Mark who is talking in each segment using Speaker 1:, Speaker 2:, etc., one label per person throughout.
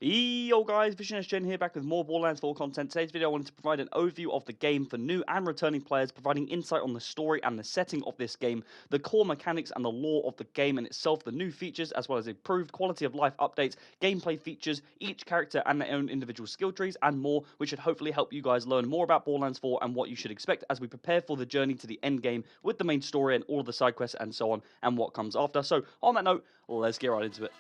Speaker 1: Yo guys, Vision Gen here, back with more Borderlands 4 content. Today's video I wanted to provide an overview of the game for new and returning players, providing insight on the story and the setting of this game, the core mechanics and the lore of the game in itself, the new features as well as improved quality of life updates, gameplay features, each character and their own individual skill trees and more, which should hopefully help you guys learn more about Borderlands 4 and what you should expect as we prepare for the journey to the end game with the main story and all of the side quests and so on and what comes after. So on that note, let's get right into it.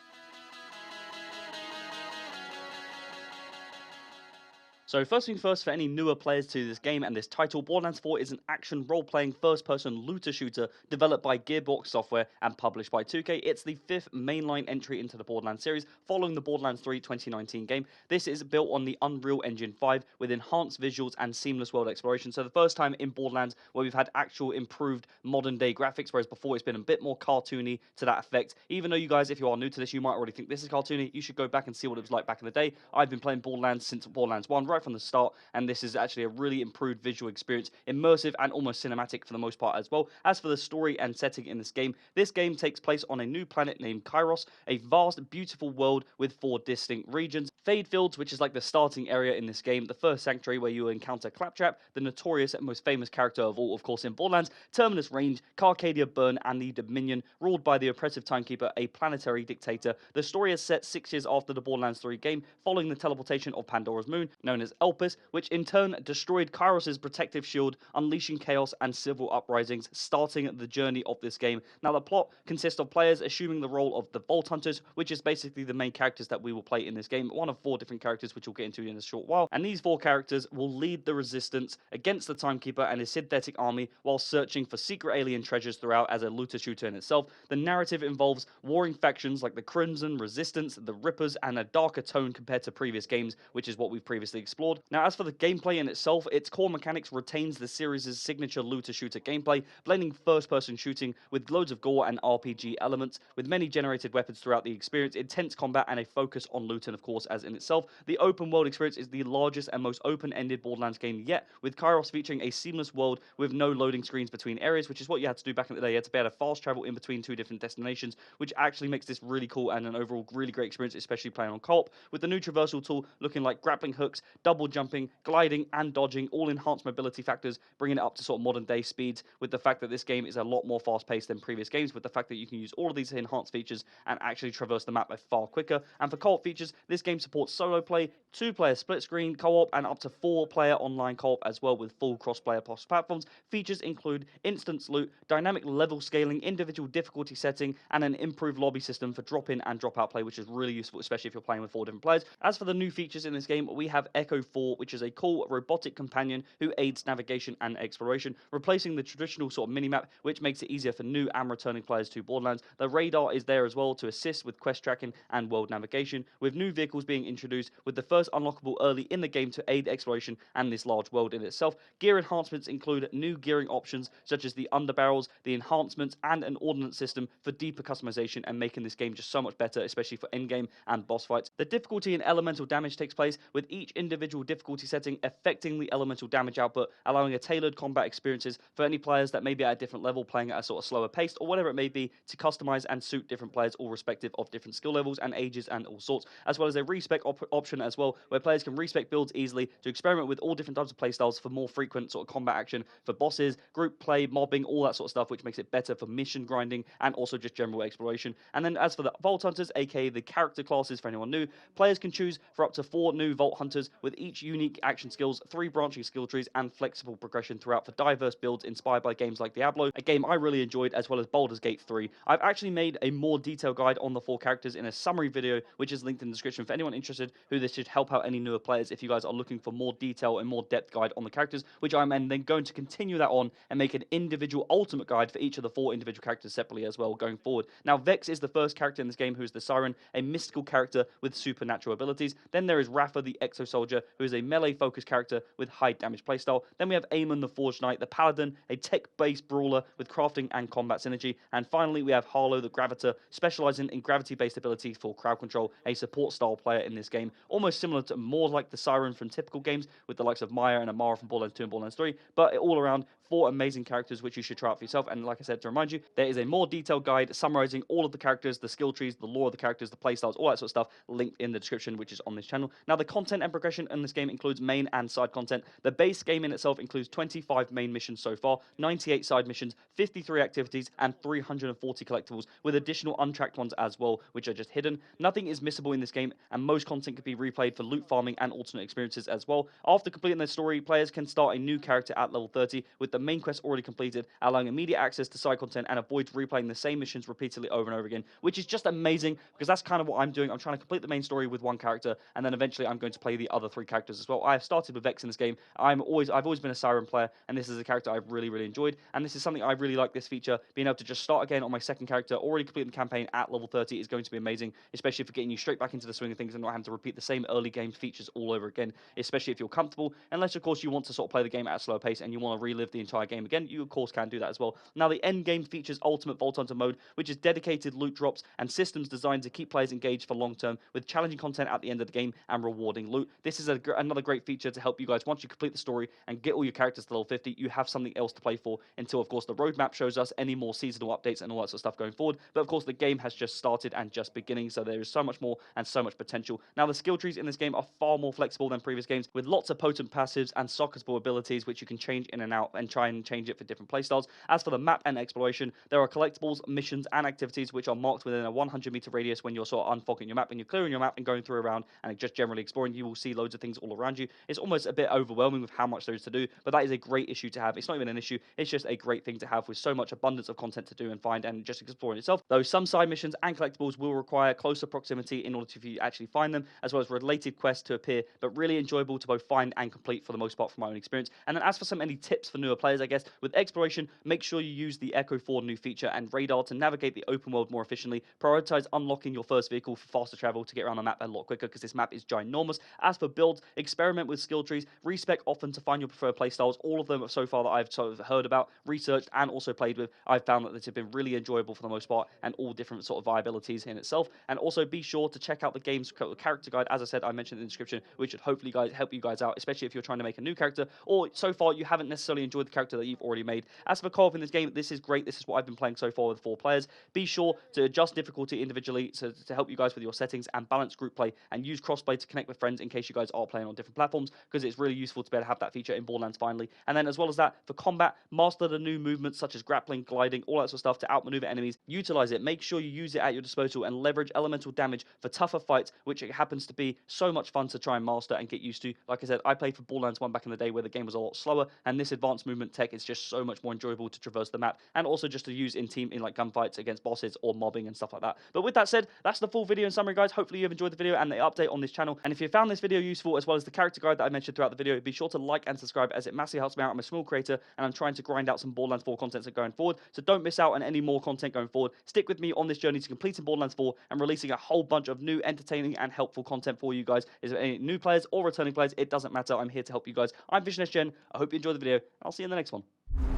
Speaker 1: So first things first, for any newer players to this game and this title, Borderlands 4 is an action role-playing first-person looter shooter developed by Gearbox Software and published by 2K. It's the fifth mainline entry into the Borderlands series, following the Borderlands 3 2019 game. This is built on the Unreal Engine 5 with enhanced visuals and seamless world exploration. So the first time in Borderlands where we've had actual improved modern-day graphics, whereas before it's been a bit more cartoony to that effect. Even though you guys, if you are new to this, you might already think this is cartoony, you should go back and see what it was like back in the day. I've been playing Borderlands since Borderlands 1, right from the start, and this is actually a really improved visual experience, immersive and almost cinematic for the most part as well. As for the story and setting in this game takes place on a new planet named Kairos, a vast, beautiful world with 4 distinct regions. Fade Fields, which is like the starting area in this game, the first sanctuary where you will encounter Claptrap, the notorious and most famous character of all, of course, in Borderlands, Terminus Range, Carcadia Burn, and the Dominion, ruled by the oppressive Timekeeper, a planetary dictator. The story is set 6 years after the Borderlands 3 game, following the teleportation of Pandora's moon, known as Elpis, which in turn destroyed Kairos' protective shield, unleashing chaos and civil uprisings, starting the journey of this game. Now, the plot consists of players assuming the role of the Vault Hunters, which is basically the main characters that we will play in this game, one of 4 different characters, which we'll get into in a short while. And these 4 characters will lead the resistance against the Timekeeper and his synthetic army while searching for secret alien treasures throughout as a looter shooter in itself. The narrative involves warring factions like the Crimson, Resistance, the Rippers, and a darker tone compared to previous games, which is what we've previously explored. Now, as for the gameplay in itself, its core mechanics retains the series' signature looter shooter gameplay, blending first-person shooting with loads of gore and RPG elements, with many generated weapons throughout the experience, intense combat, and a focus on looting, of course, as in itself. The open world experience is the largest and most open-ended Borderlands game yet, with Kairos featuring a seamless world with no loading screens between areas, which is what you had to do back in the day. You had to be able to fast travel in between 2 different destinations, which actually makes this really cool and an overall really great experience, especially playing on co-op, with the new traversal tool looking like grappling hooks, double jumping, gliding, and dodging, all enhanced mobility factors, bringing it up to sort of modern day speeds, with the fact that this game is a lot more fast paced than previous games, with the fact that you can use all of these enhanced features and actually traverse the map far quicker. And for co-op features, this game supports solo play, 2-player split screen co-op, and up to 4-player online co-op as well, with full cross-player across platforms. Features include instance loot, dynamic level scaling, individual difficulty setting, and an improved lobby system for drop-in and drop-out play, which is really useful, especially if you're playing with 4 different players. As for the new features in this game, we have Echo 4, which is a cool robotic companion who aids navigation and exploration, replacing the traditional sort of minimap, which makes it easier for new and returning players to Borderlands. The radar is there as well to assist with quest tracking and world navigation, with new vehicles being introduced, with the first unlockable early in the game to aid exploration and this large world in itself. Gear enhancements include new gearing options such as the underbarrels, the enhancements, and an ordnance system for deeper customization and making this game just so much better, especially for endgame and boss fights. The difficulty and elemental damage takes place with each individual difficulty setting affecting the elemental damage output, allowing a tailored combat experiences for any players that may be at a different level, playing at a sort of slower pace or whatever it may be, to customize and suit different players, all respective of different skill levels and ages and all sorts, as well as a respec option as well, where players can respec builds easily to experiment with all different types of playstyles for more frequent sort of combat action for bosses, group play, mobbing, all that sort of stuff, which makes it better for mission grinding and also just general exploration. And then as for the Vault Hunters, aka the character classes for anyone new, players can choose for up to 4 new Vault Hunters with each unique action skills, 3 branching skill trees, and flexible progression throughout for diverse builds inspired by games like Diablo, a game I really enjoyed, as well as Baldur's Gate 3. I've actually made a more detailed guide on the 4 characters in a summary video, which is linked in the description for anyone interested, who this should help out any newer players if you guys are looking for more detail and more depth guide on the characters, which I'm then going to continue that on and make an individual ultimate guide for each of the 4 individual characters separately as well going forward. Now, Vex is the first character in this game who is the Siren, a mystical character with supernatural abilities. Then there is Rafa, the Exo Soldier, feature, who is a melee-focused character with high damage playstyle. Then we have Aemon the Forged Knight, the Paladin, a tech-based brawler with crafting and combat synergy. And finally, we have Harlow the Graviter, specializing in gravity-based abilities for crowd control, a support-style player in this game, almost similar to more like the Siren from typical games, with the likes of Maya and Amara from Borderlands 2 and Borderlands 3, but all around 4 amazing characters which you should try out for yourself. And like I said, to remind you, there is a more detailed guide summarizing all of the characters, the skill trees, the lore of the characters, the playstyles, all that sort of stuff, linked in the description, which is on this channel. Now, the content and progression in this game includes main and side content. The base game in itself includes 25 main missions so far, 98 side missions, 53 activities, and 340 collectibles, with additional untracked ones as well, which are just hidden. Nothing is missable in this game, and most content can be replayed for loot farming and alternate experiences as well. After completing the story, players can start a new character at level 30, with the main quest already completed, allowing immediate access to side content and avoids replaying the same missions repeatedly over and over again, which is just amazing, because that's kind of what I'm doing. I'm trying to complete the main story with one character, and then eventually I'm going to play the other 3 characters as well. I have started with Vex in this game. I've always been a Siren player, and this is a character I've really enjoyed, and this is something I really like, this feature. Being able to just start again on my second character, already completing the campaign at level 30, is going to be amazing, especially for getting you straight back into the swing of things and not having to repeat the same early game features all over again, especially if you're comfortable, unless of course you want to sort of play the game at a slower pace and you want to relive the entire game again. You of course can do that as well. Now, the end game features Ultimate Vault Hunter mode, which is dedicated loot drops and systems designed to keep players engaged for long term, with challenging content at the end of the game and rewarding loot. This is another great feature to help you guys, once you complete the story and get all your characters to level 50, you have something else to play for until of course the roadmap shows us any more seasonal updates and all that sort of stuff going forward. But of course the game has just started and just beginning, so there is so much more and so much potential. Now, the skill trees in this game are far more flexible than previous games, with lots of potent passives and socketable abilities which you can change in and out and try and change it for different playstyles. As for the map and exploration, there are collectibles, missions, and activities which are marked within a 100-meter radius when you're sort of unfogging your map and you're clearing your map and going through around and just generally exploring. You will see loads of things all around you. It's almost a bit overwhelming with how much there is to do, but that is a great issue to have. It's not even an issue, it's just a great thing to have, with so much abundance of content to do and find and just exploring itself. Though some side missions and collectibles will require closer proximity in order to actually find them, as well as related quests to appear, but really enjoyable to both find and complete for the most part from my own experience. And then as for any tips for newer players, I guess, with exploration, make sure you use the Echo 4 new feature and radar to navigate the open world more efficiently. Prioritize unlocking your first vehicle for faster travel to get around the map a lot quicker, because this map is ginormous. As for builds, experiment with skill trees, respec often to find your preferred playstyles. All of them so far that I've sort of heard about, researched, and also played with, I've found that they've been really enjoyable for the most part, and all different sort of viabilities in itself. And also be sure to check out the game's character guide. As I said, I mentioned in the description, which should hopefully help you guys out, especially if you're trying to make a new character, or so far you haven't necessarily enjoyed the character that you've already made. As for co-op in this game, this is great. This is what I've been playing so far with 4 players. Be sure to adjust difficulty individually to help you guys with your settings, and balance group play, and use crossplay to connect with friends in case you guys are playing on different platforms, because it's really useful to be able to have that feature in Borderlands finally. And then as well as that, for combat, master the new movements such as grappling, gliding, all that sort of stuff to outmaneuver enemies. Utilize it. Make sure you use it at your disposal and leverage elemental damage for tougher fights, which it happens to be so much fun to try and master and get used to. Like I said, I played for Borderlands 1 back in the day where the game was a lot slower, and this advanced movement tech is just so much more enjoyable to traverse the map, and also just to use in like gunfights against bosses or mobbing and stuff like that. But with that said, that's the full video in summary, guys. Hopefully you've enjoyed the video and the update on this channel. And if you found this video useful, as well as the character guide that I mentioned throughout the video, be sure to like and subscribe, as it massively helps me out. I'm a small creator and I'm trying to grind out some Borderlands 4 content going forward, so don't miss out on any more content going forward. Stick with me on this journey to completing Borderlands 4 and releasing a whole bunch of new, entertaining, and helpful content for you guys. Is there any new players or returning players? It doesn't matter. I'm here to help you guys. I'm VisionSGen. I hope you enjoyed the video. I'll see you in the next one.